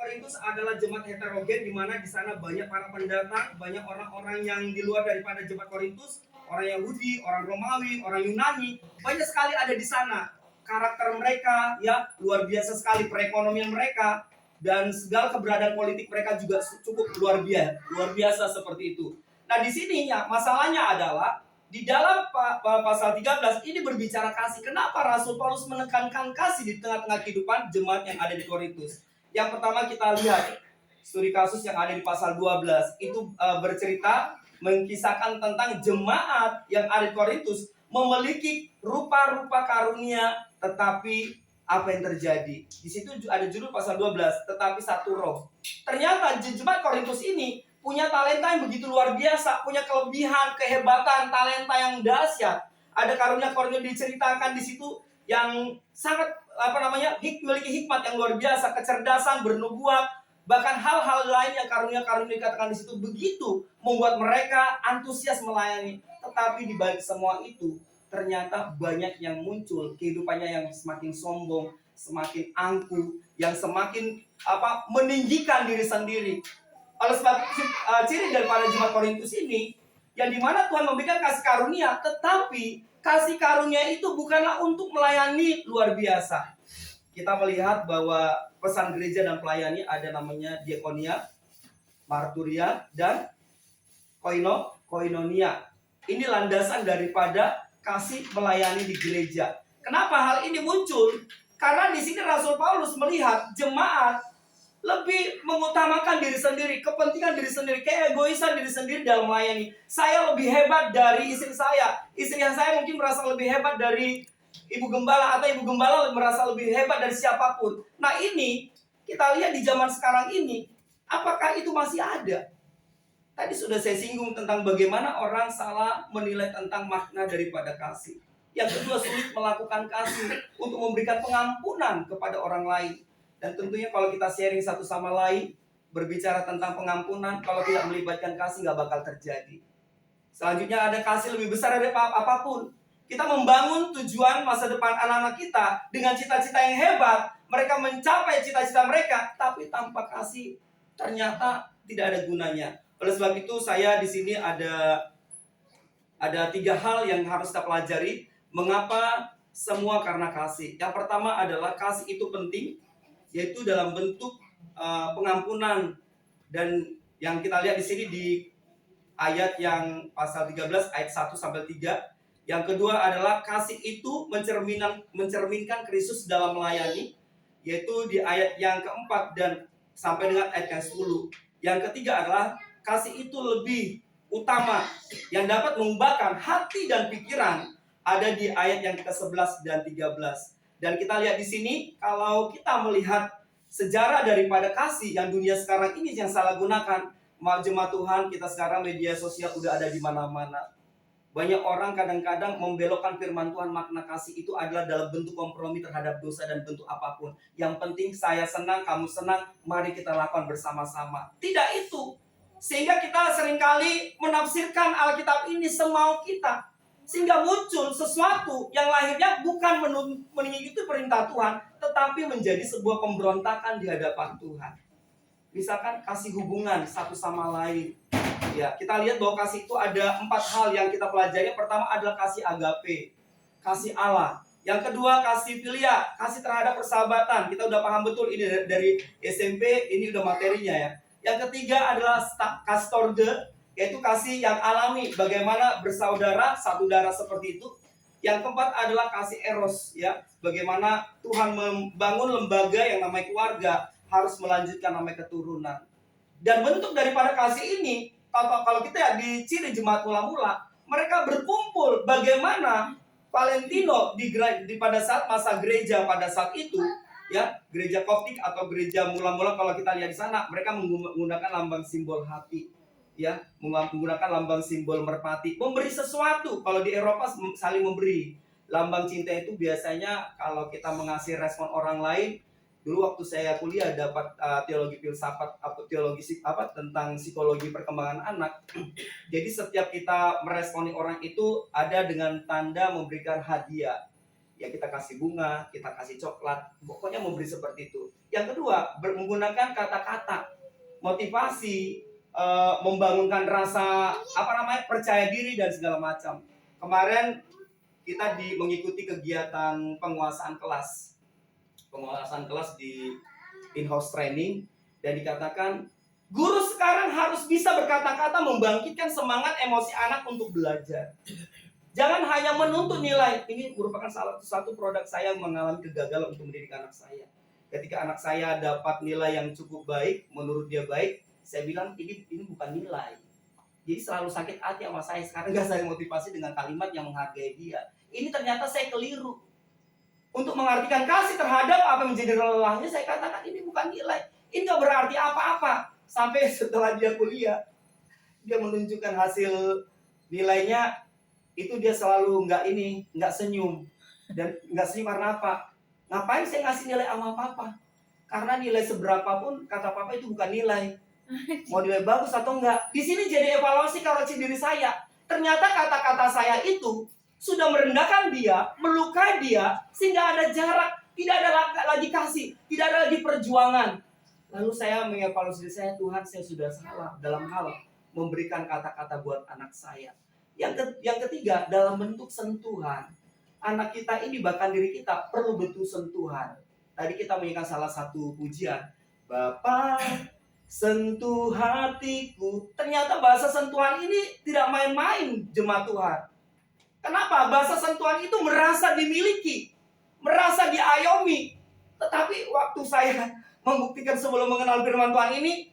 Korintus adalah jemaat heterogen, di mana di sana banyak para pendatang, banyak orang-orang yang di luar daripada jemaat Korintus, orang Yahudi, orang Romawi, orang Yunani, banyak sekali ada di sana. Karakter mereka ya luar biasa sekali, perekonomian mereka dan segala keberadaan politik mereka juga cukup luar biasa seperti itu. Nah, di sini ya masalahnya adalah di dalam pasal 13 ini berbicara kasih. Kenapa Rasul Paulus menekankan kasih di tengah-tengah kehidupan jemaat yang ada di Korintus? Yang pertama kita lihat studi kasus yang ada di pasal 12 itu bercerita mengkisahkan tentang jemaat yang ada di Korintus memiliki rupa-rupa karunia, tetapi apa yang terjadi? Di situ ada judul pasal 12, tetapi satu roh. Ternyata jemaat Korintus ini punya talenta yang begitu luar biasa, punya kelebihan, kehebatan, talenta yang dahsyat. Ada karunia-karunia diceritakan di situ yang sangat memiliki hikmat yang luar biasa, kecerdasan, bernubuat, bahkan hal-hal lain yang karunia-karunia dikatakan di situ begitu membuat mereka antusias melayani. Tetapi di balik semua itu ternyata banyak yang muncul kehidupannya yang semakin sombong, semakin angkuh, yang semakin meninggikan diri sendiri. Oleh sebab ciri daripada jemaat Korintus ini yang dimana Tuhan memberikan kasih karunia, tetapi kasih karunia itu bukanlah untuk melayani luar biasa. Kita melihat bahwa pesan gereja dan pelayani ada namanya diakonia, marturia, dan koinonia. Ini landasan daripada kasih melayani di gereja. Kenapa hal ini muncul? Karena di sini Rasul Paulus melihat jemaat lebih mengutamakan diri sendiri, kepentingan diri sendiri, keegoisan diri sendiri dalam melayani. Saya lebih hebat dari istri saya. Istri saya mungkin merasa lebih hebat dari ibu gembala, atau ibu gembala merasa lebih hebat dari siapapun. Nah, ini kita lihat di zaman sekarang ini, apakah itu masih ada? Tadi sudah saya singgung tentang bagaimana orang salah menilai tentang makna daripada kasih. Yang kedua, sulit melakukan kasih untuk memberikan pengampunan kepada orang lain. Dan tentunya kalau kita sharing satu sama lain, berbicara tentang pengampunan, kalau tidak melibatkan kasih nggak bakal terjadi. Selanjutnya ada kasih lebih besar dari apapun. Kita membangun tujuan masa depan anak-anak kita dengan cita-cita yang hebat. Mereka mencapai cita-cita mereka, tapi tanpa kasih ternyata tidak ada gunanya. Oleh sebab itu saya di sini ada 3 hal yang harus kita pelajari. Mengapa semua karena kasih. Yang pertama adalah kasih itu penting, yaitu dalam bentuk pengampunan. Dan yang kita lihat di sini di ayat yang pasal 13 ayat 1 sampai 3. Yang kedua adalah kasih itu mencerminkan Kristus dalam melayani, yaitu di ayat yang keempat dan sampai dengan ayat yang 10. Yang ketiga adalah kasih itu lebih utama yang dapat mengubahkan hati dan pikiran, ada di ayat yang ke-11 dan 13. Dan kita lihat di sini, kalau kita melihat sejarah daripada kasih yang dunia sekarang ini yang salah gunakan, jemaat Tuhan kita sekarang media sosial udah ada di mana-mana. Banyak orang kadang-kadang membelokkan firman Tuhan, makna kasih itu adalah dalam bentuk kompromi terhadap dosa dan bentuk apapun. Yang penting saya senang, kamu senang, mari kita lakukan bersama-sama. Tidak itu. Sehingga kita seringkali menafsirkan Alkitab ini semau kita. Sehingga muncul sesuatu yang lahirnya bukan mengikuti perintah Tuhan, tetapi menjadi sebuah pemberontakan di hadapan Tuhan. Misalkan kasih hubungan satu sama lain. Ya, kita lihat bahwa kasih itu ada 4 hal yang kita pelajari. Yang pertama adalah kasih agape, kasih Allah. Yang kedua kasih filia, kasih terhadap persahabatan. Kita udah paham betul ini dari SMP, ini udah materinya ya. Yang ketiga adalah kasih storge, yaitu kasih yang alami, bagaimana bersaudara, satu darah seperti itu. Yang keempat adalah kasih eros, ya, bagaimana Tuhan membangun lembaga yang namanya keluarga, harus melanjutkan namanya keturunan. Dan bentuk daripada kasih ini, kalau kita ya di ciri jemaat mula-mula, mereka berkumpul bagaimana Valentino di pada saat masa gereja pada saat itu, ya, gereja Koptik atau gereja mula-mula kalau kita lihat di sana, mereka menggunakan lambang simbol hati, ya, menggunakan lambang simbol merpati, memberi sesuatu. Kalau di Eropa saling memberi. Lambang cinta itu biasanya kalau kita mengasihi respon orang lain. Dulu waktu saya kuliah dapat teologi filsafat tentang psikologi perkembangan anak. Jadi setiap kita meresponi orang itu ada dengan tanda memberikan hadiah. Ya kita kasih bunga, kita kasih coklat, pokoknya memberi seperti itu. Yang kedua, menggunakan kata-kata motivasi, membangunkan rasa percaya diri dan segala macam. Kemarin kita mengikuti kegiatan penguasaan kelas di in-house training, dan dikatakan guru sekarang harus bisa berkata-kata membangkitkan semangat emosi anak untuk belajar. Jangan hanya menuntut nilai. Ini merupakan salah satu produk saya yang mengalami kegagalan untuk mendidik anak saya. Ketika anak saya dapat nilai yang cukup baik, menurut dia baik, saya bilang ini bukan nilai. Jadi selalu sakit hati sama saya. Sekarang gak saya motivasi dengan kalimat yang menghargai dia. Ini ternyata saya keliru. Untuk mengartikan kasih terhadap apa yang menjadi lelahnya, saya katakan ini bukan nilai. Ini gak berarti apa-apa. Sampai setelah dia kuliah, dia menunjukkan hasil nilainya, itu dia selalu nggak senyum. Dan nggak senyum karena apa? Ngapain saya ngasih nilai sama papa? Karena nilai seberapa pun kata papa itu bukan nilai. Mau nilai bagus atau enggak? Di sini jadi evaluasi koreksi diri saya. Ternyata kata-kata saya itu sudah merendahkan dia, melukai dia, sehingga ada jarak, tidak ada lagi kasih, tidak ada lagi perjuangan. Lalu saya mengevaluasi diri saya, Tuhan, saya sudah salah dalam hal memberikan kata-kata buat anak saya. Yang ketiga, dalam bentuk sentuhan. Anak kita ini, bahkan diri kita, perlu bentuk sentuhan. Tadi kita menyanyikan salah satu pujian, Bapa sentuh hatiku. Ternyata bahasa sentuhan ini tidak main-main, jemaat Tuhan. Kenapa? Bahasa sentuhan itu merasa dimiliki, merasa diayomi. Tetapi waktu saya membuktikan sebelum mengenal firman Tuhan ini,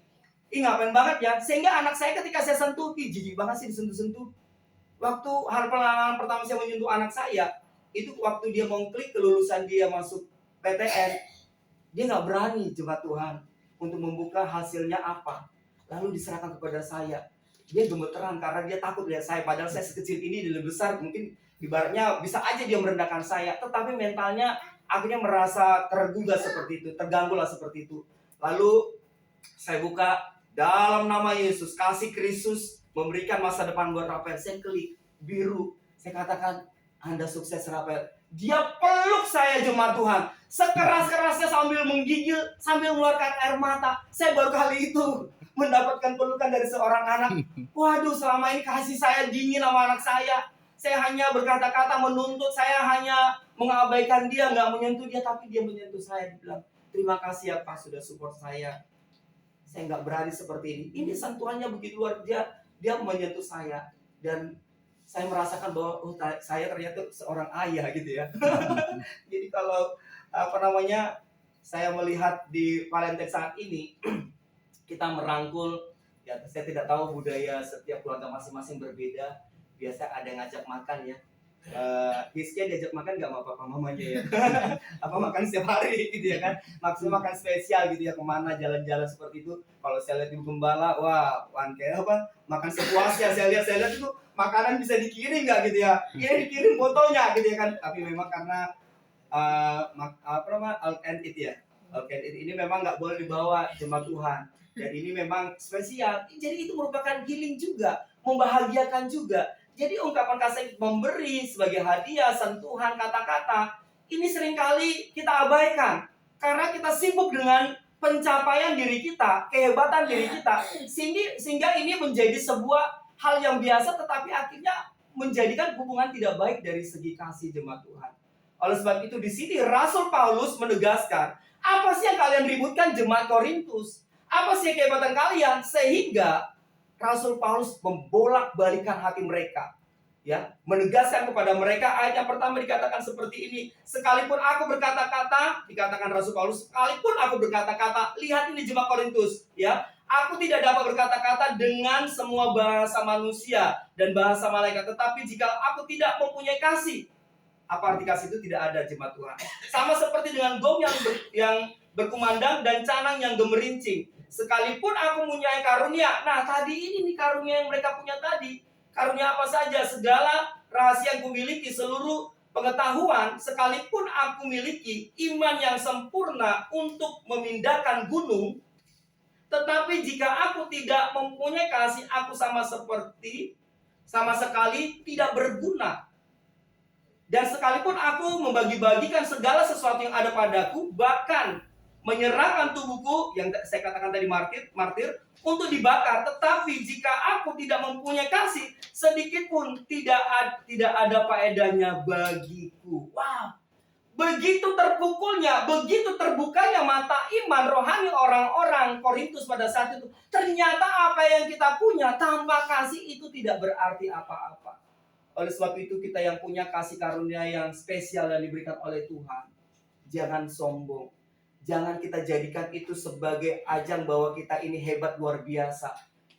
ngapain banget ya. Sehingga anak saya ketika saya sentuh, jijik banget sih disentuh-sentuh. Waktu hal pengalaman pertama saya menyentuh anak saya, itu waktu dia mau klik kelulusan dia masuk PTN, dia nggak berani, jemaat Tuhan, untuk membuka hasilnya apa. Lalu diserahkan kepada saya. Dia gemeteran karena dia takut lihat saya. Padahal saya sekecil ini, dia lebih besar, mungkin ibaratnya bisa aja dia merendahkan saya. Tetapi mentalnya akhirnya merasa tergugah seperti itu, terganggu lah seperti itu. Lalu saya buka, dalam nama Yesus, kasih Kristus memberikan masa depan buat Rafael. Saya klik biru, saya katakan, Anda sukses Rafael. Dia peluk saya, jemaat Tuhan, sekeras-kerasnya sambil menggigil, sambil mengeluarkan air mata. Saya baru kali itu mendapatkan pelukan dari seorang anak. Waduh, selama ini kasih saya dingin sama anak saya. Saya hanya berkata-kata menuntut, saya hanya mengabaikan dia, nggak menyentuh dia, tapi dia menyentuh saya. Dia bilang, terima kasih ya Pak, sudah support saya. Saya nggak berani seperti ini. Ini sentuhannya begitu luar biasa. Dia menyentuh saya, dan saya merasakan bahwa saya ternyata seorang ayah gitu ya. Jadi kalau saya melihat di Valentine saat ini, kita merangkul, ya saya tidak tahu budaya setiap keluarga masing-masing berbeda. Biasa ada yang ngajak makan ya. Hizkia diajak makan gak sama papa mamanya ya. Apa makan setiap hari gitu ya kan. Maksudnya makan spesial gitu ya, kemana jalan-jalan seperti itu. Kalau saya lihat Ibu Gembala, wah kayak makan sepuasnya. Saya lihat itu makanan bisa dikirim gak gitu ya. Ya dikirim fotonya gitu ya kan. Tapi memang karena all can eat ya. All can eat ini memang gak boleh dibawa, jemaat Tuhan. Dan ini memang spesial. Jadi itu merupakan healing juga, membahagiakan juga. Jadi ungkapan kasih memberi sebagai hadiah, sentuhan, kata-kata, ini seringkali kita abaikan. Karena kita sibuk dengan pencapaian diri kita, kehebatan diri kita. Sehingga ini menjadi sebuah hal yang biasa, tetapi akhirnya menjadikan hubungan tidak baik dari segi kasih, jemaat Tuhan. Oleh sebab itu di sini Rasul Paulus menegaskan, apa sih yang kalian ributkan, jemaat Korintus? Apa sih kehebatan kalian? Sehingga Rasul Paulus membolak-balikan hati mereka, ya, menegaskan kepada mereka. Ayat yang pertama dikatakan seperti ini, sekalipun aku berkata-kata, dikatakan Rasul Paulus, sekalipun aku berkata-kata, lihat ini jemaat Korintus, ya, aku tidak dapat berkata-kata dengan semua bahasa manusia dan bahasa malaikat, tetapi jika aku tidak mempunyai kasih. Apa arti kasih itu? Tidak ada, jemaat Tuhan. Sama seperti dengan gong yang berkumandang dan canang yang gemerincing. Sekalipun aku mempunyai karunia. Nah, tadi ini nih karunia yang mereka punya tadi. Karunia apa saja? Segala rahasia yang kumiliki, seluruh pengetahuan, sekalipun aku miliki iman yang sempurna untuk memindahkan gunung, tetapi jika aku tidak mempunyai kasih, aku sama sekali tidak berguna. Dan sekalipun aku membagi-bagikan segala sesuatu yang ada padaku, bahkan menyerahkan tubuhku yang saya katakan tadi martir untuk dibakar, tetapi jika aku tidak mempunyai kasih, sedikit pun tidak ada faedahnya bagiku. Wow. Begitu terpukulnya, begitu terbukanya mata iman rohani orang-orang Korintus pada saat itu. Ternyata apa yang kita punya tanpa kasih itu tidak berarti apa-apa. Oleh sebab itu kita yang punya kasih karunia yang spesial yang diberikan oleh Tuhan, jangan sombong. Jangan kita jadikan itu sebagai ajang bahwa kita ini hebat luar biasa.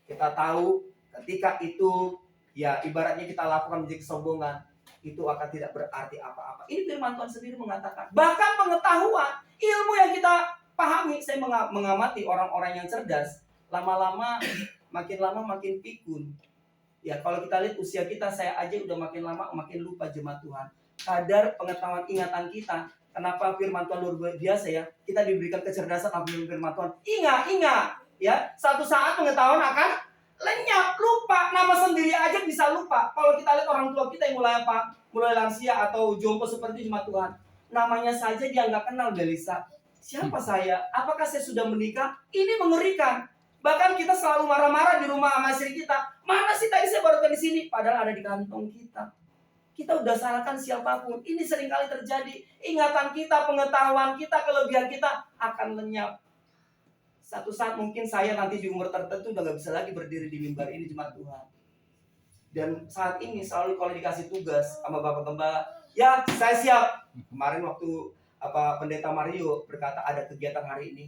Kita tahu ketika itu ya ibaratnya kita lakukan menjadi kesombongan, itu akan tidak berarti apa-apa. Ini firman Tuhan sendiri mengatakan. Bahkan pengetahuan, ilmu yang kita pahami, saya mengamati orang-orang yang cerdas, lama-lama makin pikun. Ya kalau kita lihat usia kita, saya aja udah makin lama makin lupa jemaat Tuhan. Kadar pengetahuan ingatan kita. Kenapa firman Tuhan luar biasa ya? Kita diberikan kecerdasan apabila firman Tuhan. Ingat, ya satu saat pengetahuan akan lenyap, lupa. Nama sendiri aja bisa lupa. Kalau kita lihat orang tua kita yang mulai apa? Mulai lansia atau jompo seperti jemaat Tuhan. Namanya saja dia nggak kenal, Belisa. Siapa saya? Apakah saya sudah menikah? Ini mengerikan. Bahkan kita selalu marah-marah di rumah sama istri kita. Mana sih tadi saya baru di sini? Padahal ada di kantong kita. Kita udah salahkan siapapun. Ini seringkali terjadi. Ingatan kita, pengetahuan kita, kelebihan kita akan lenyap. Satu saat mungkin saya nanti di umur tertentu udah gak bisa lagi berdiri di mimbar ini jemaat Tuhan. Dan saat ini selalu kalau dikasih tugas sama Bapak Gembala, ya saya siap. Kemarin waktu Pendeta Mario berkata ada kegiatan hari ini,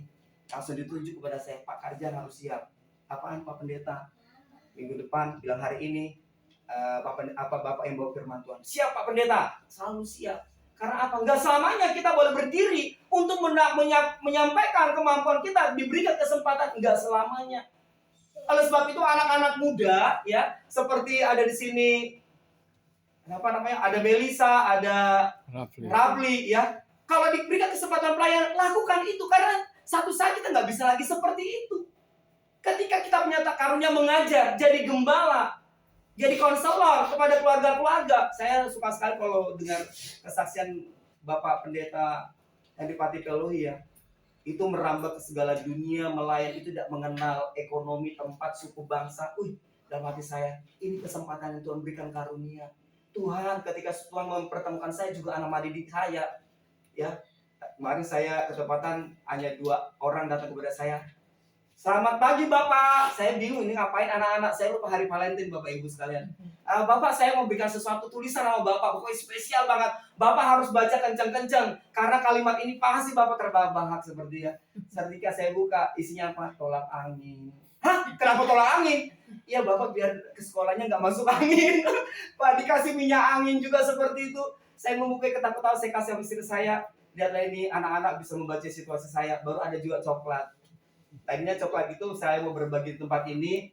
langsung ditunjuk kepada saya, Pak Karjan harus siap. Apaan Pak Pendeta? Minggu depan bilang hari ini Bapak yang bawa firman Tuhan. Siap Pak Pendeta, selalu siap. Karena apa? Enggak selamanya kita boleh berdiri untuk menyampaikan kemampuan kita, diberikan kesempatan, enggak selamanya. Oleh sebab itu anak-anak muda ya, seperti ada di sini ada Melisa, ada Rafli ya. Kalau diberikan kesempatan pelayanan, lakukan itu karena satu saat kita nggak bisa lagi seperti itu. Ketika kita punya karunia mengajar, jadi gembala, jadi konselor kepada keluarga-keluarga. Saya suka sekali kalau dengar kesaksian Bapak Pendeta Henry Peluhi ya. Itu merambah ke segala dunia, melayani itu tidak mengenal ekonomi, tempat, suku, bangsa. Dalam hati saya, ini kesempatan yang Tuhan berikan karunia. Tuhan, ketika Tuhan mempertemukan saya juga anak didik saya, ya. Kemarin saya kesempatan hanya 2 orang datang kepada saya. Selamat pagi Bapak, saya bingung ini ngapain anak-anak, saya lupa hari Valentine Bapak Ibu sekalian. Bapak saya mau berikan sesuatu tulisan sama Bapak, pokoknya spesial banget. Bapak harus baca kencang-kencang, karena kalimat ini pasti Bapak terbahak seperti ya. Ketika saya buka, isinya apa? Tolak angin. Hah? Kenapa tolak angin? Iya Bapak biar ke sekolahnya nggak masuk angin. Pak dikasih minyak angin juga seperti itu. Saya membuka ketakutan, saya kasih istri saya. Lihatlah ini anak-anak bisa membaca situasi saya. Baru ada juga coklat. Tadinya coklat itu saya mau berbagi di tempat ini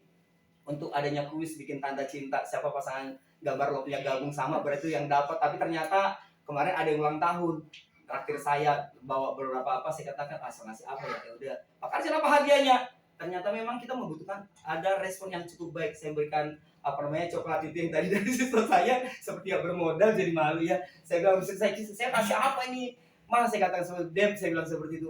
untuk adanya kuis bikin tanda cinta. Siapa pasangan gambar lo punya gabung sama berarti yang dapat. Tapi ternyata kemarin ada yang ulang tahun. Terakhir saya bawa beberapa saya katakan ngasih apa ya? Ya udah. Pak Karjan apa hadiahnya? Ternyata memang kita membutuhkan ada respon yang cukup baik. Saya berikan coklat itu yang tadi dari siswa saya seperti yang bermodal jadi malu ya. Saya bilang saya kasih apa ini? Mas saya katakan seperti Dem, saya bilang seperti itu.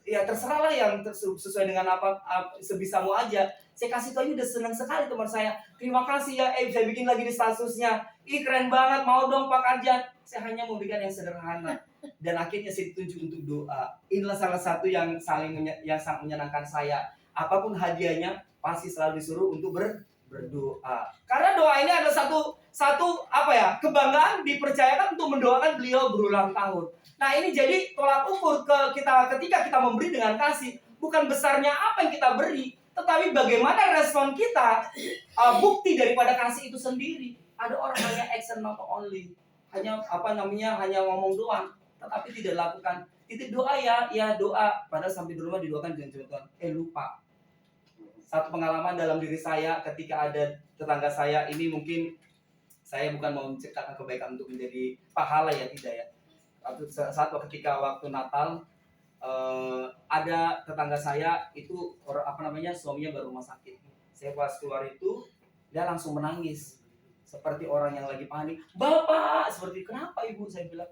Ya terserah lah yang sesuai dengan apa sebisamu aja. Saya kasih tau ini udah senang sekali teman saya. Terima kasih ya, saya bikin lagi di statusnya. Ih keren banget, mau dong Pak Karjan. Saya hanya mau berikan yang sederhana. Dan akhirnya saya ditunjuk untuk doa. Inilah salah satu yang sangat menyenangkan saya. Apapun hadiahnya pasti selalu disuruh untuk berdoa. Karena doa ini ada satu kebanggaan dipercayakan untuk mendoakan beliau berulang tahun. Nah ini jadi tolak ukur ketika kita memberi dengan kasih. Bukan besarnya apa yang kita beri, tetapi bagaimana respon kita. Bukti daripada kasih itu sendiri. Ada orang hanya action not only, hanya ngomong doang, tetapi tidak lakukan. Titip doa ya doa. Padahal sampai di rumah didoakan jangan Tuhan. Lupa. Satu pengalaman dalam diri saya ketika ada tetangga saya ini, mungkin saya bukan mau menciptakan kebaikan untuk menjadi pahala ya, tidak ya. Ketika waktu Natal ada tetangga saya itu suaminya baru rumah sakit. Saya pas keluar itu dia langsung menangis seperti orang yang lagi panik. Bapak, seperti kenapa ibu? Saya bilang,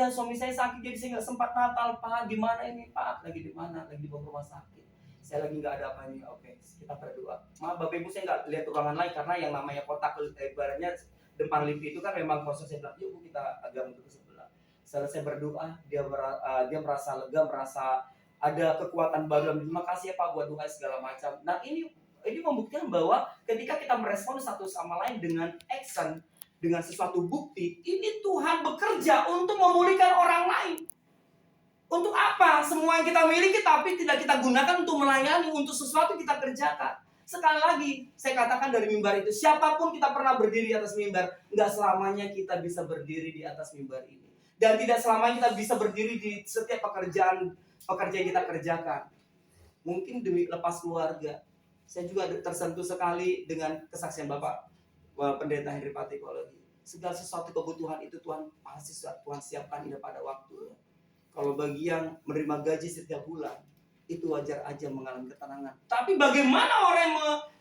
suami saya sakit jadi saya nggak sempat Natal Pak. Gimana ini Pak? Lagi di mana? Lagi dibawa ke rumah sakit. Saya lagi nggak ada apanya. Oke, kita berdoa. Maaf Bapak Ibu, saya nggak lihat ruangan lain karena yang namanya kotak ibaratnya depan lift itu kan memang kosong. Saya bilang, yuk Bu, kita agak mundur ke sebelah. Setelah saya berdoa, dia merasa lega, merasa ada kekuatan baru. Terima kasih ya Pak buat doa segala macam. Nah ini membuktikan bahwa ketika kita merespon satu sama lain dengan action, dengan sesuatu bukti, ini Tuhan bekerja untuk memulihkan orang lain. Untuk apa? Semua yang kita miliki tapi tidak kita gunakan untuk melayani, untuk sesuatu kita kerjakan. Sekali lagi, saya katakan dari mimbar itu, siapapun kita pernah berdiri di atas mimbar, nggak selamanya kita bisa berdiri di atas mimbar ini. Dan tidak selamanya kita bisa berdiri di setiap pekerjaan yang kita kerjakan. Mungkin demi lepas keluarga. Saya juga tersentuh sekali dengan kesaksian Bapak Pendeta Henry Patikologi. Segala sesuatu kebutuhan itu Tuhan siapkan pada waktunya. Kalau bagi yang menerima gaji setiap bulan, itu wajar aja mengalami ketenangan. Tapi bagaimana orang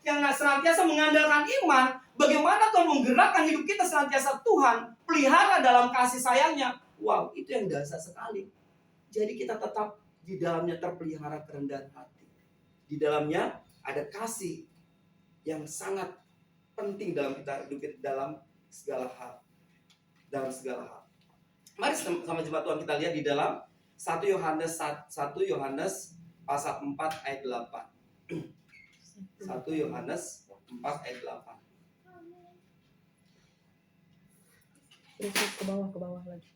yang senantiasa mengandalkan iman, bagaimana Tuhan menggerakkan hidup kita senantiasa Tuhan pelihara dalam kasih sayangnya. Wow, itu yang dasar sekali. Jadi kita tetap di dalamnya terpelihara kerendahan hati. Di dalamnya ada kasih yang sangat penting dalam kita hidup dalam segala hal. Mari sama jemaat Tuhan kita lihat di dalam 1 Yohanes pasal 4 ayat 8. 1 Yohanes 4 ayat 8. Terus ke bawah lagi.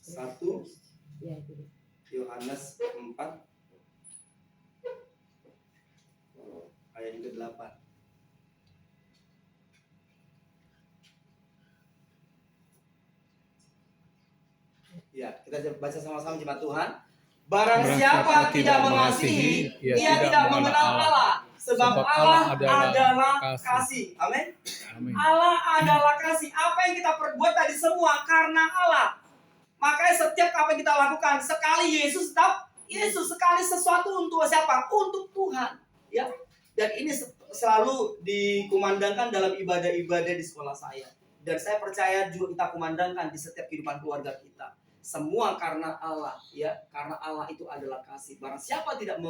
1 Ya, itu. Yohanes 4 ayat yang ke-8. Ya, kita baca sama-sama jemaat Tuhan. Barang siapa tidak mengasihi, ia tidak mengenal Allah, sebab Allah adalah kasih. Amin. Allah adalah kasih. Apa yang kita perbuat tadi semua karena Allah. Makanya setiap apa yang kita lakukan, sekali Yesus tetap Yesus, sekali sesuatu untuk siapa? Untuk Tuhan. Ya. Dan ini selalu dikumandangkan dalam ibadah-ibadah di sekolah saya. Dan saya percaya juga kita kumandangkan di setiap kehidupan keluarga kita. Semua karena Allah, ya. Karena Allah itu adalah kasih. Barang siapa tidak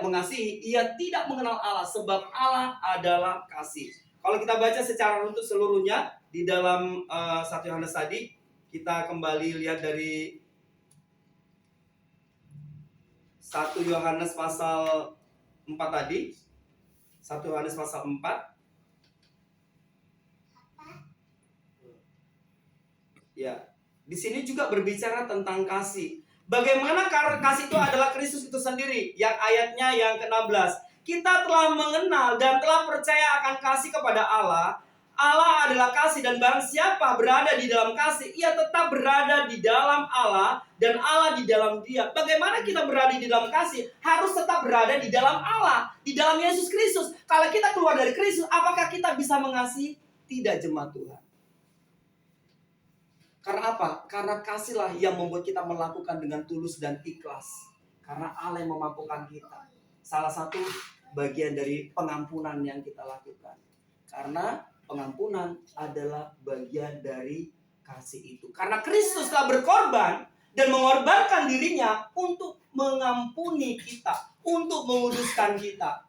mengasihi, ia tidak mengenal Allah, sebab Allah adalah kasih. Kalau kita baca secara runtut seluruhnya di dalam 1 Yohanes tadi, kita kembali lihat dari 1 Yohanes pasal 4 tadi. 1 Yohanes pasal 4. Ya, di sini juga berbicara tentang kasih. Bagaimana kasih itu adalah Kristus itu sendiri. Yang ayatnya yang ke-16. Kita telah mengenal dan telah percaya akan kasih kepada Allah. Allah adalah kasih, dan barang siapa berada di dalam kasih, ia tetap berada di dalam Allah dan Allah di dalam dia. Bagaimana kita berada di dalam kasih? Harus tetap berada di dalam Allah, di dalam Yesus Kristus. Kalau kita keluar dari Kristus, apakah kita bisa mengasihi? Tidak, jemaat Tuhan. Karena apa? Karena kasihlah yang membuat kita melakukan dengan tulus dan ikhlas. Karena Allah yang memampukan kita. Salah satu bagian dari pengampunan yang kita lakukan. Karena pengampunan adalah bagian dari kasih itu. Karena Kristus telah berkorban dan mengorbankan dirinya untuk mengampuni kita, untuk menguduskan kita.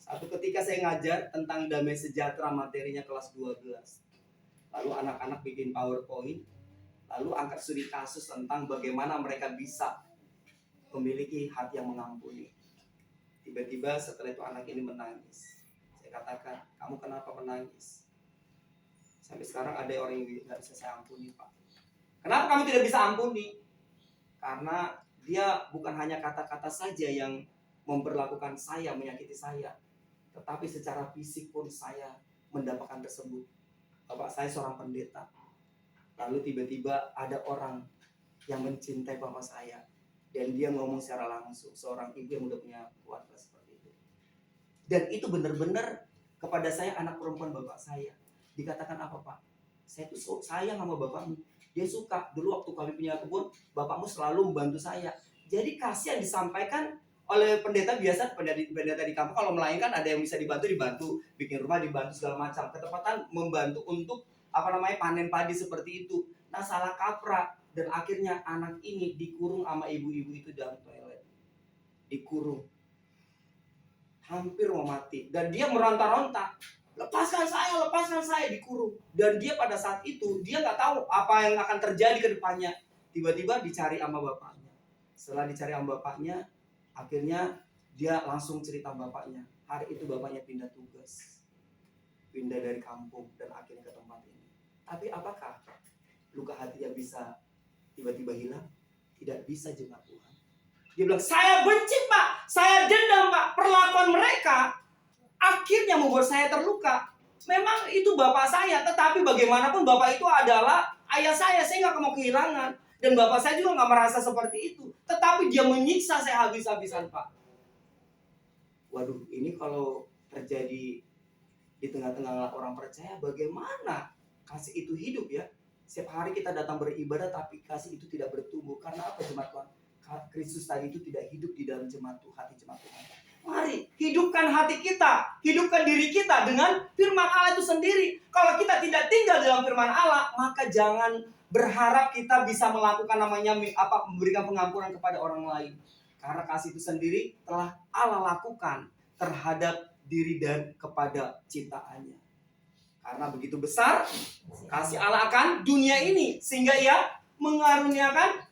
Satu ketika saya ngajar tentang damai sejahtera, materinya kelas 12. Lalu anak-anak bikin PowerPoint, lalu angkat studi kasus tentang bagaimana mereka bisa memiliki hati yang mengampuni. Tiba-tiba setelah itu anak ini menangis. Saya katakan, kamu kenapa menangis? Sampai sekarang ada orang yang tidak bisa saya ampuni, Pak. Kenapa kamu tidak bisa ampuni? Karena dia bukan hanya kata-kata saja yang memperlakukan saya, menyakiti saya, tetapi secara fisik pun saya mendapatkan tersebut. Bapak saya seorang pendeta. Lalu tiba-tiba ada orang yang mencintai bapak saya, dan dia ngomong secara langsung, seorang ibu yang udah punya keluarga seperti itu. Dan itu benar-benar kepada saya, anak perempuan bapak saya. Dikatakan apa, Pak? Saya tuh sayang sama bapakmu. Dia suka. Dulu waktu kami punya kebun, bapakmu selalu membantu saya. Jadi kasih yang disampaikan oleh pendeta biasa, pendeta di kampung kalau melayani kan ada yang bisa dibantu, bikin rumah dibantu segala macam. Ketepatan membantu untuk panen padi seperti itu. Nah salah kaprah dan akhirnya anak ini dikurung sama ibu-ibu itu dalam toilet, dikurung, hampir mau mati dan dia meronta-ronta, lepaskan saya, dikurung. Dan dia pada saat itu dia nggak tahu apa yang akan terjadi ke depannya. Tiba-tiba dicari sama bapaknya. Setelah dicari sama bapaknya, akhirnya dia langsung cerita bapaknya. Hari itu bapaknya pindah tugas, pindah dari kampung dan akhirnya ke tempat ini. Tapi apakah luka hatinya bisa tiba-tiba hilang? Tidak bisa, jemaat Tuhan. Dia bilang, saya benci Pak, saya dendam Pak, perlakuan mereka akhirnya membuat saya terluka. Memang itu bapak saya, tetapi bagaimanapun bapak itu adalah ayah saya nggak mau kehilangan. Dan bapak saya juga nggak merasa seperti itu. Tetapi dia menyiksa saya habis-habisan Pak. Waduh, ini kalau terjadi di tengah-tengah orang percaya, bagaimana kasih itu hidup ya? Setiap hari kita datang beribadah, tapi kasih itu tidak bertumbuh. Karena apa jemaat Tuhan? Kristus tadi itu tidak hidup di dalam jemaat Tuhan, hati jemaat Tuhan. Mari hidupkan hati kita, hidupkan diri kita dengan firman Allah itu sendiri. Kalau kita tidak tinggal dalam firman Allah, maka jangan berharap kita bisa melakukan memberikan pengampunan kepada orang lain. Karena kasih itu sendiri telah Allah lakukan terhadap diri dan kepada ciptaannya. Karena begitu besar kasih Allah akan dunia ini, sehingga Ia mengaruniakan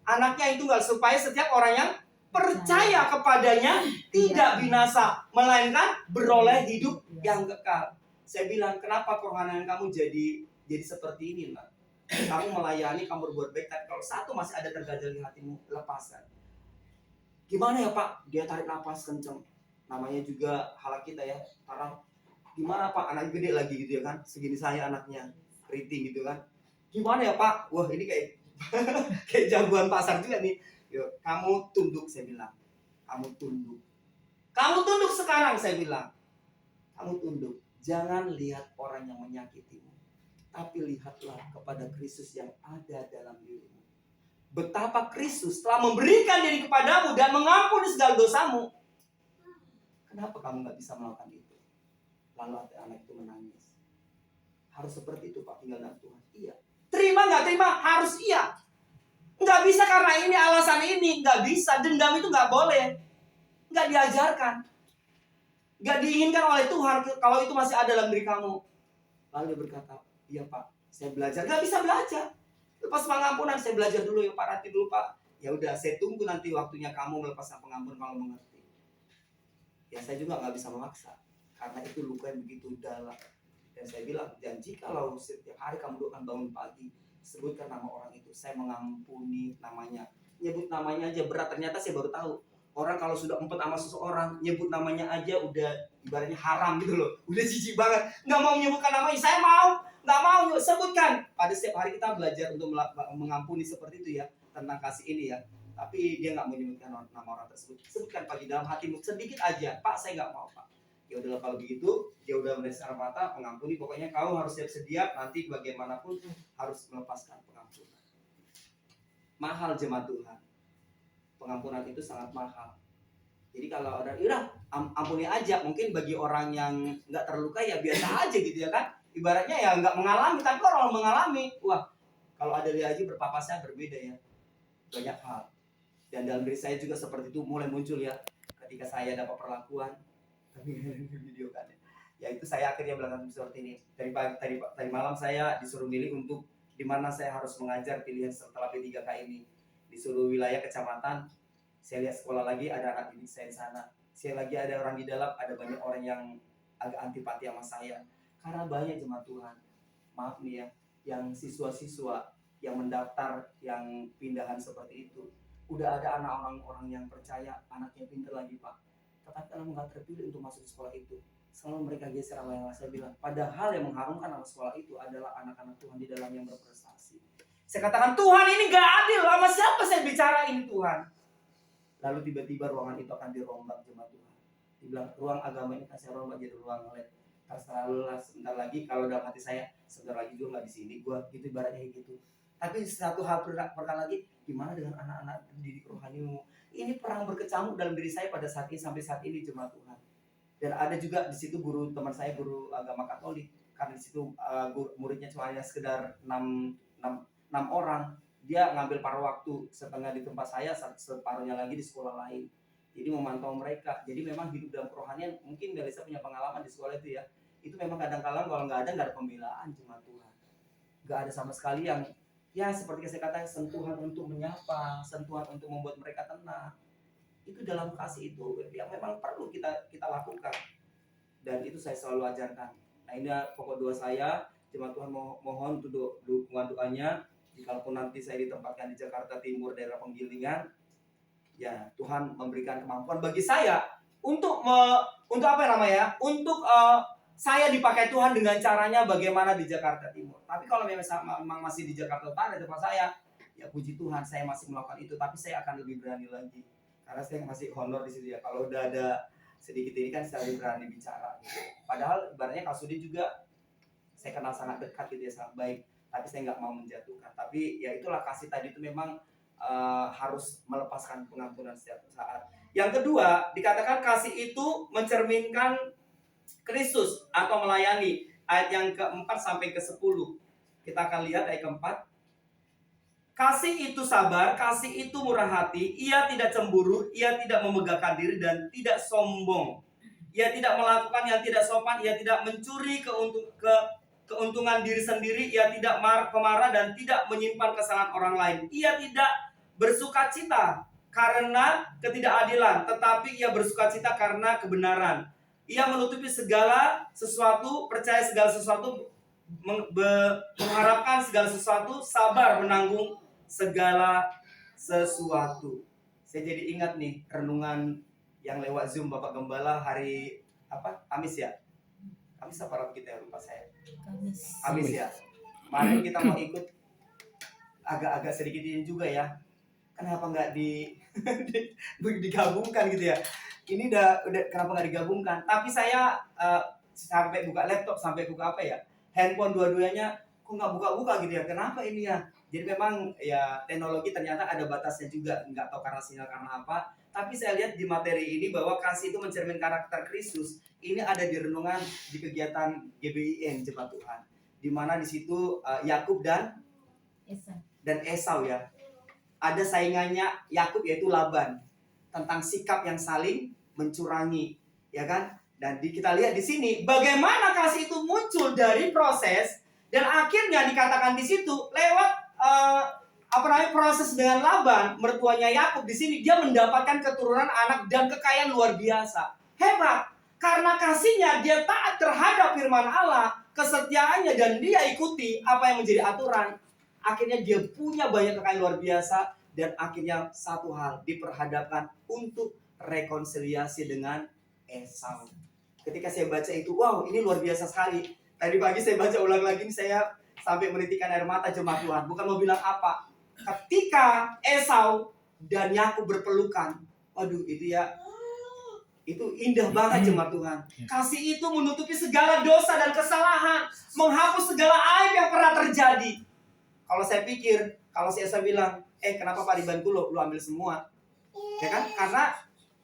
anaknya yang tunggal, supaya setiap orang yang percaya kepadanya tidak binasa, melainkan beroleh hidup yang kekal. Saya bilang, kenapa kerohanian kamu jadi seperti ini, Mbak? Kamu melayani, kamu berbuat baik, tapi kalau satu masih ada terganjal di hatimu, lepaskan. Gimana ya Pak? Dia tarik nafas kenceng. Namanya juga halak kita ya. Karena gimana Pak? Anak gede lagi gitu ya kan? Segini saya anaknya, keriting gitu kan? Gimana ya Pak? Wah ini kayak kayak jagoan pasar juga nih. Yuk, kamu tunduk, saya bilang. Kamu tunduk. Kamu tunduk sekarang, saya bilang. Kamu tunduk. Jangan lihat orang yang menyakitimu, tapi lihatlah kepada Kristus yang ada dalam dirimu. Betapa Kristus telah memberikan diri kepadamu dan mengampuni segala dosamu. Kenapa kamu nggak bisa melakukan itu? Lalu anak itu menangis. Harus seperti itu Pak, tinggal dengan Tuhan. Iya. Terima nggak terima? Harus iya. Nggak bisa karena ini alasan ini. Nggak bisa. Dendam itu nggak boleh. Nggak diajarkan. Nggak diinginkan oleh Tuhan kalau itu masih ada dalam diri kamu. Lalu dia berkata, iya Pak, saya belajar. Nggak bisa belajar. Lepas pengampunan, saya belajar dulu ya Pak, nanti dulu Pak. Ya udah, saya tunggu nanti waktunya kamu melepaskan pengampunan kalau mengerti. Ya saya juga nggak bisa memaksa, karena itu luka yang begitu dalam. Dan saya bilang, janji kalau setiap hari kamu akan bangun pagi, sebutkan nama orang itu, saya mengampuni namanya. Nyebut namanya aja berat, ternyata saya baru tahu. Orang kalau sudah empet sama seseorang, nyebut namanya aja udah ibaratnya haram gitu loh. Udah jijik banget, nggak mau menyebutkan namanya. Saya mau, nggak mau sebutkan. Pada setiap hari kita belajar untuk mengampuni seperti itu ya, tentang kasih ini ya. Tapi dia nggak menyebutkan nama orang tersebut. Sebutkan Pak di dalam hatimu sedikit aja, Pak saya nggak mau Pak. Ya udahlah kalau begitu, dia udah mendasar mata pengampuni. Pokoknya kamu harus siap-siap nanti bagaimanapun harus melepaskan pengampunan. Mahal jemaat Tuhan. Pengampunan itu sangat mahal. Jadi kalau ada, yaudah ampuni aja. Mungkin bagi orang yang nggak terluka ya biasa aja gitu ya kan. Ibaratnya ya nggak mengalami. Tapi kalau orang mengalami, wah kalau ada dia aja berpapasnya berbeda ya. Banyak hal. Dan dalam diri saya juga seperti itu mulai muncul ya. Ketika saya dapat perlakuan, video kan ya itu saya akhirnya melakukan seperti ini. Tadi malam saya disuruh milih untuk di mana saya harus mengajar pilihan setelah P3K ini. Disuruh wilayah kecamatan, saya lihat sekolah lagi ada anak didik saya di sana. Saya lagi ada orang di dalam, ada banyak orang yang agak antipati sama saya. Karena banyak jemaat Tuhan, maaf nih ya, yang siswa-siswa yang mendaftar, yang pindahan seperti itu. Udah ada anak orang-orang yang percaya, anaknya pintar lagi Pak. Tetapi kalau nggak terpilih untuk masuk sekolah itu, selalu mereka geser sama yang saya bilang. Padahal yang mengharumkan nama sekolah itu adalah anak-anak Tuhan di dalam yang berprestasi. Saya katakan, Tuhan ini gak adil, sama siapa saya bicara ini Tuhan. Lalu tiba-tiba ruangan itu akan dirombak jemaat Tuhan. Dibilang, ruang agama ini kan saya rombak jadi ruang lab. Terserah sebentar lagi, kalau dalam hati saya, sebentar lagi juga gak di sini, gua gitu ibaratnya gitu. Tapi satu hal perkara lagi, gimana dengan anak-anak didik rohanimu? ini perang berkecamuk dalam diri saya pada saat ini sampai saat ini jemaat Tuhan. Dan ada juga di situ guru teman saya, guru agama Katolik, karena di situ muridnya cuma hanya sekedar 6 orang. Dia ngambil paruh waktu, setengah di tempat saya, separuhnya lagi di sekolah lain. Jadi memantau mereka. Jadi memang hidup dalam kerohanian, mungkin Melisa punya pengalaman di sekolah itu ya. Itu memang kadang-kadang kalau nggak ada pembelaan jemaat Tuhan. Nggak ada sama sekali yang ya seperti saya katakan, sentuhan untuk menyapa, sentuhan untuk membuat mereka tenang. Itu dalam kasih itu yang memang perlu kita lakukan, dan itu saya selalu ajarkan. Nah, ini pokok doa saya, jemaat Tuhan mohon untuk dukungan doanya. Jikalau nanti saya ditempatkan di Jakarta Timur, daerah Penggilingan, ya Tuhan memberikan kemampuan bagi saya untuk apa namanya, untuk saya dipakai Tuhan dengan caranya bagaimana di Jakarta Timur. Tapi kalau memang masih di Jakarta Utara tempat saya, ya puji Tuhan saya masih melakukan itu, tapi saya akan lebih berani lagi. Karena saya masih honor di situ ya. Kalau udah ada sedikit ini kan saya lebih berani bicara gitu. Padahal ibaratnya Kak Sudi juga saya kenal sangat dekat gitu ya, sangat baik. Tapi saya nggak mau menjatuhkan. Tapi ya itulah, kasih tadi itu memang harus melepaskan pengampunan setiap saat. Yang kedua, dikatakan kasih itu mencerminkan Kristus atau melayani. Ayat yang keempat sampai ke-10. Kita akan lihat ayat keempat. Kasih itu sabar, kasih itu murah hati, ia tidak cemburu, ia tidak memegahkan diri dan tidak sombong. Ia tidak melakukan yang tidak sopan, ia tidak mencuri keuntungan diri sendiri, ia tidak pemarah dan tidak menyimpan kesalahan orang lain. Ia tidak bersukacita karena ketidakadilan, tetapi ia bersukacita karena kebenaran. Ia menutupi segala sesuatu, percaya segala sesuatu, mengharapkan segala sesuatu, sabar menanggung segala sesuatu. Saya jadi ingat nih renungan yang lewat Zoom Bapak Gembala hari apa? Kamis ya? Kamis apa Rabu kita ya, lupa saya. Kamis ya. Mari kita mau ikut agak sedikit ini juga ya. Kenapa nggak digabungkan gitu ya? Ini udah kenapa nggak digabungkan? Tapi saya sampai buka laptop, sampai buka apa ya? Handphone dua-duanya kok nggak buka-buka gitu ya? Kenapa ini ya? Jadi memang ya teknologi ternyata ada batasnya juga, nggak tahu karena sinyal karena apa. Tapi saya lihat di materi ini bahwa kasih itu mencermin karakter Kristus. Ini ada di renungan di kegiatan GBIN Jemaat Tuhan, di mana di situ Yakub dan Esau ya. Ada saingannya Yakub yaitu Laban, tentang sikap yang saling mencurangi, ya kan? Dan kita lihat di sini bagaimana kasih itu muncul dari proses, dan akhirnya dikatakan di situ lewat proses dengan Laban, mertuanya Yakub. Di sini dia mendapatkan keturunan, anak dan kekayaan luar biasa. Hebat. Karena kasihnya dia taat terhadap firman Allah, kesetiaannya, dan dia ikuti apa yang menjadi aturan. Akhirnya dia punya banyak kekayaan luar biasa, dan akhirnya satu hal, diperhadapkan untuk rekonsiliasi dengan Esau. Ketika saya baca itu, wow, ini luar biasa sekali. Tadi pagi saya baca ulang lagi, saya sampai menitikan air mata jemaat Tuhan. Bukan mau bilang apa. Ketika Esau dan Yakub berpelukan, waduh itu ya, itu indah banget jemaat Tuhan. Kasih itu menutupi segala dosa dan kesalahan, menghapus segala aib yang pernah terjadi. Kalau saya pikir, kalau si Esau bilang, kenapa paribanku lu ambil semua? Ya kan? Karena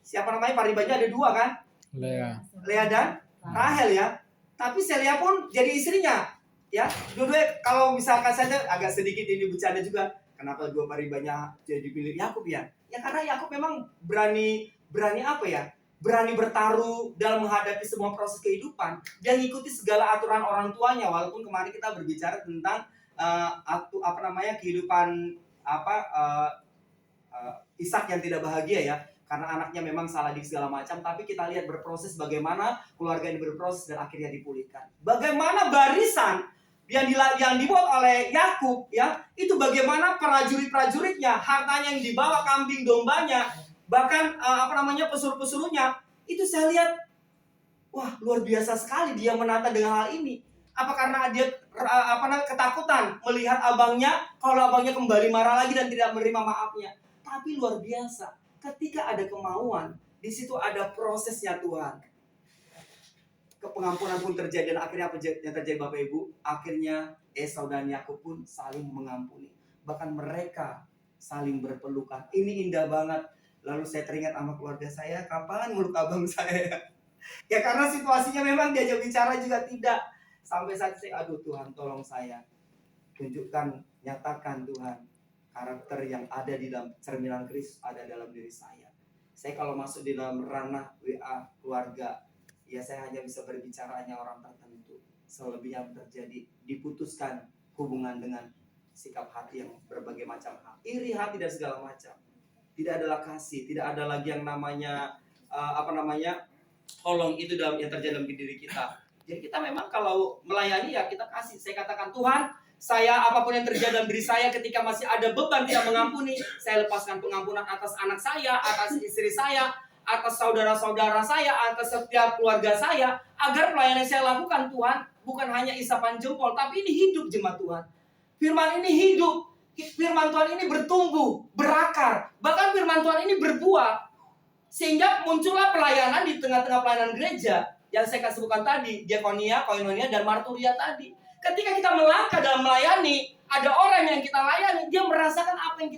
siapa namanya paribannya ada dua kan? Lea dan Rahel ya. Tapi si Lea pun jadi istrinya. Ya, dua-dua kalau misalkan saja agak sedikit ini bercanda juga. Kenapa dua paribannya jadi pilih Yakub ya? Ya karena Yakub memang berani apa ya? Berani bertaruh dalam menghadapi semua proses kehidupan. Dia ngikuti segala aturan orang tuanya. Walaupun kemarin kita berbicara tentang kehidupan Ishak yang tidak bahagia ya, karena anaknya memang salah di segala macam. Tapi kita lihat berproses bagaimana keluarga ini berproses dan akhirnya dipulihkan. Bagaimana barisan yang dibuat oleh Yakub ya, itu bagaimana prajurit-prajuritnya, hartanya yang dibawa, kambing dombanya, bahkan pesuruh-pesuruhnya. Itu saya lihat, wah luar biasa sekali dia menata dengan hal ini. Apa karena dia ketakutan melihat abangnya, kalau abangnya kembali marah lagi dan tidak menerima maafnya. Tapi luar biasa, ketika ada kemauan, di situ ada prosesnya Tuhan. Pengampunan pun terjadi, dan akhirnya apa yang terjadi Bapak Ibu? Akhirnya Esau dan Yakub pun saling mengampuni. Bahkan mereka saling berpelukan. Ini indah banget. Lalu saya teringat sama keluarga saya, kapan meluk abang saya? Ya karena situasinya memang diajak bicara juga tidak. Sampai saat saya, aduh Tuhan tolong saya. Tunjukkan, nyatakan Tuhan. Karakter yang ada di dalam cerminan Kristus ada dalam diri saya. Saya kalau masuk di dalam ranah WA keluarga, ya saya hanya bisa berbicara hanya orang tertentu. Selebihnya terjadi, diputuskan hubungan dengan sikap hati yang berbagai macam hal. Iri hati dan segala macam. Tidak adalah kasih, tidak ada lagi yang namanya tolong itu dalam yang terjadi dalam diri kita. Jadi kita memang kalau melayani ya kita kasih. Saya katakan Tuhan, saya apapun yang terjadi dalam diri saya ketika masih ada beban tidak mengampuni, saya lepaskan pengampunan atas anak saya, atas istri saya, atas saudara-saudara saya, atas setiap keluarga saya, agar pelayanan saya lakukan Tuhan bukan hanya isapan jempol, tapi ini hidup jemaat Tuhan. Firman ini hidup, firman Tuhan ini bertumbuh, berakar, bahkan firman Tuhan ini berbuah. Sehingga muncullah pelayanan di tengah-tengah pelayanan gereja yang saya sebutkan tadi, diakonia, koinonia, dan marturia tadi. Ketika kita melangkah dalam melayani, ada orang yang kita layani, dia merasakan apa yang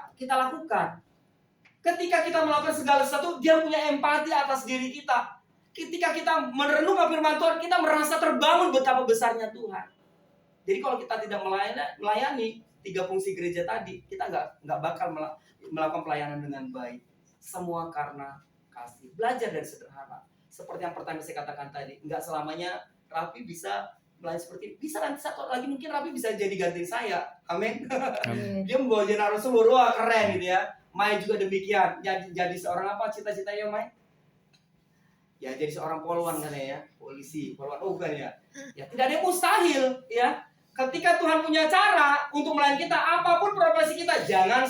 kita lakukan. Ketika kita melakukan segala sesuatu, dia punya empati atas diri kita. Ketika kita merenungkan firman Tuhan, kita merasa terbangun betapa besarnya Tuhan. Jadi kalau kita tidak melayani 3 fungsi gereja tadi, kita nggak bakal melakukan pelayanan dengan baik. Semua karena kasih. Belajar dari sederhana. Seperti yang pertama saya katakan tadi, nggak selamanya Raffi bisa melayani seperti ini. Bisa nanti satu lagi mungkin Raffi bisa jadi ganti saya. Amin. Dia membawa jenazah seluruh, wah keren gitu ya. Mai juga demikian. Jadi seorang apa cita-citanya Mai? Ya jadi seorang polwan kan ya, polisi, polwan. Oh bukan ya. Ya tidak ada yang mustahil ya. Ketika Tuhan punya cara untuk melayani kita, apapun profesi kita, jangan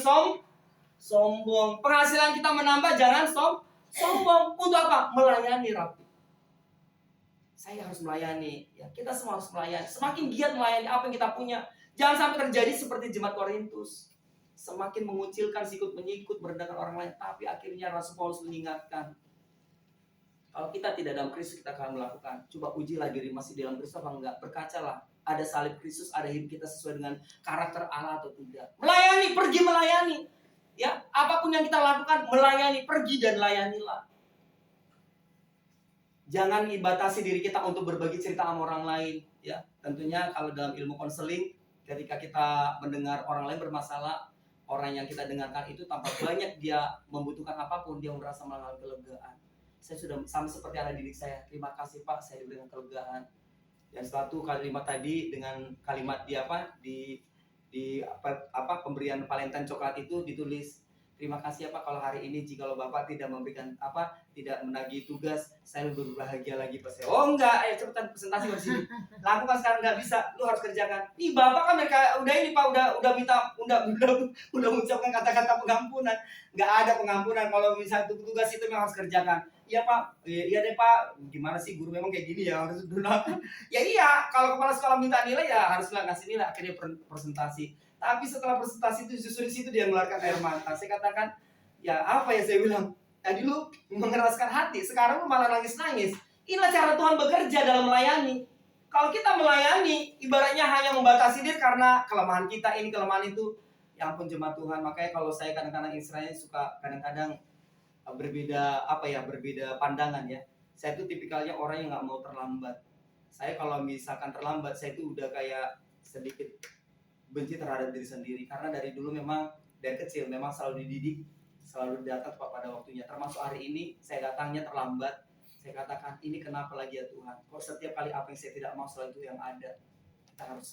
sombong. Penghasilan kita menambah, jangan sombong. Untuk apa? Melayani Rapi. Saya harus melayani. Ya, kita semua harus melayani. Semakin giat melayani apa yang kita punya. Jangan sampai terjadi seperti jemaat Korintus. Semakin mengucilkan, sikut-menyikut, merendahkan orang lain. Tapi akhirnya Rasul Paulus mengingatkan. Kalau kita tidak dalam Kristus, kita akan melakukan. Coba ujilah diri masih dalam Kristus apa enggak. Berkacalah. Ada salib Kristus, ada hidup kita sesuai dengan karakter Allah atau tidak. Melayani, pergi melayani. Ya, apapun yang kita lakukan, melayani, pergi dan layanilah. Jangan batasi diri kita untuk berbagi cerita sama orang lain. Ya, tentunya kalau dalam ilmu konseling, ketika kita mendengar orang lain bermasalah, orang yang kita dengarkan itu tanpa banyak dia membutuhkan apapun, dia merasa mengalami kelegaan. Saya sudah sama seperti anak didik saya. Terima kasih Pak, saya diberikan kelegaan. Dan satu kalimat tadi dengan kalimat di pemberian Valentine coklat itu ditulis, terima kasih ya Pak kalau hari ini jikalau Bapak tidak memberikan tidak menagih tugas, saya lebih berbahagia lagi Pak. Saya, oh enggak, ayo cepetan presentasi di sini. Lakukan sekarang, enggak bisa, lu harus kerjakan. Ih Bapak kan mereka udah ini Pak, udah minta udah mengucapkan kata-kata pengampunan. Enggak ada pengampunan kalau misalnya tugas itu memang harus kerjakan. Iya Pak, iya deh Pak. Gimana sih guru memang kayak gini ya harus dulu. Ya iya, kalau kepala sekolah minta nilai ya haruslah ngasih nilai akhirnya presentasi. Tapi setelah presentasi itu justru di situ dia mengeluarkan air mata. Saya katakan, ya apa ya saya bilang, tadi lu mengeraskan hati, sekarang lu malah nangis-nangis. Inilah cara Tuhan bekerja dalam melayani. Kalau kita melayani, ibaratnya hanya membatasi diri karena kelemahan kita ini, kelemahan itu. Ya ampun jemaat Tuhan, makanya kalau saya kadang-kadang istilahnya suka kadang-kadang berbeda pandangan ya. Saya itu tipikalnya orang yang nggak mau terlambat. Saya kalau misalkan terlambat, saya itu udah kayak sedikit benci terhadap diri sendiri. Karena dari dulu memang dari kecil memang selalu dididik, selalu datang pada waktunya. Termasuk hari ini saya datangnya terlambat. Saya katakan ini kenapa lagi ya Tuhan? Kok setiap kali apa yang saya tidak mau selalu itu yang ada? Kita harus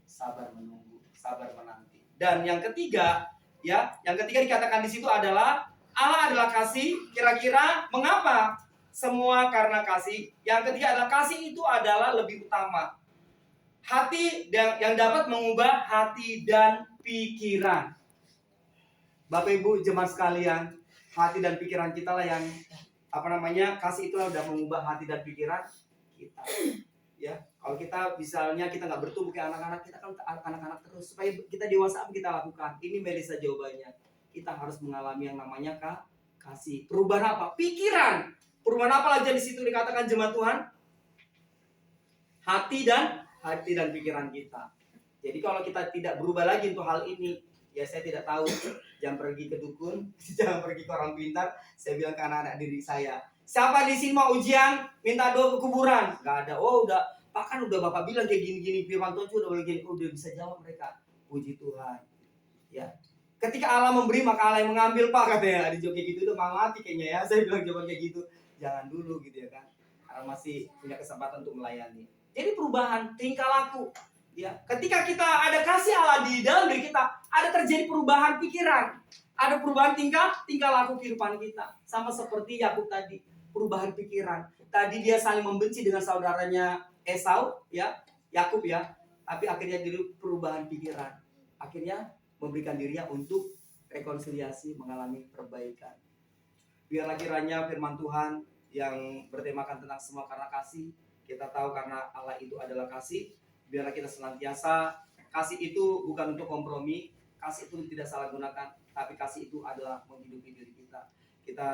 sabar menunggu, sabar menanti. Dan yang ketiga dikatakan di situ adalah Allah adalah kasih. Kira-kira mengapa? Semua karena kasih. Yang ketiga adalah kasih itu adalah lebih utama. Hati yang dapat mengubah hati dan pikiran. Bapak Ibu jemaat sekalian, hati dan pikiran kita lah yang kasih itu sudah mengubah hati dan pikiran kita. Ya, kalau kita misalnya kita nggak bertumbuh kayak anak-anak, kita kan anak-anak terus. Supaya kita dewasa apa kita lakukan? Ini Melisa jawabannya. Kita harus mengalami yang namanya kasih. Perubahan apa? Pikiran. Perubahan apa lagi di situ dikatakan jemaat Tuhan? Hati dan pikiran kita. Jadi kalau kita tidak berubah lagi untuk hal ini, Ya saya tidak tahu, jangan pergi ke dukun, jangan pergi ke orang pintar. Saya bilang ke anak-anak didik saya, siapa di sini mau ujian, minta doa ke kuburan? Gak ada. Oh udah, Pak kan udah Bapak bilang kayak gini-gini, firman Tuhan juga udah begini. Udah bisa jawab mereka. Puji Tuhan. Ya. Ketika Allah memberi maka Allah yang mengambil, Pak, katanya. Di kayak gitu udah mau mati kayaknya ya. Saya bilang jawaban kayak gitu. Jangan dulu gitu ya kan. Karena masih punya kesempatan untuk melayani. Jadi perubahan tingkah laku. Ya, ketika kita ada kasih Allah di dalam diri kita, ada terjadi perubahan pikiran, ada perubahan tingkah laku kehidupan kita. Sama seperti Yakub tadi, perubahan pikiran. Tadi dia saling membenci dengan saudaranya Esau, ya, Yakub ya, tapi akhirnya jadi perubahan pikiran. Akhirnya memberikan dirinya untuk rekonsiliasi, mengalami perbaikan. Biarlah kiranya firman Tuhan yang bertemakan tentang semua karena kasih, kita tahu karena Allah itu adalah kasih. Biarlah kita senantiasa, kasih itu bukan untuk kompromi, kasih itu tidak salah gunakan, tapi kasih itu adalah menghidupi diri kita. Kita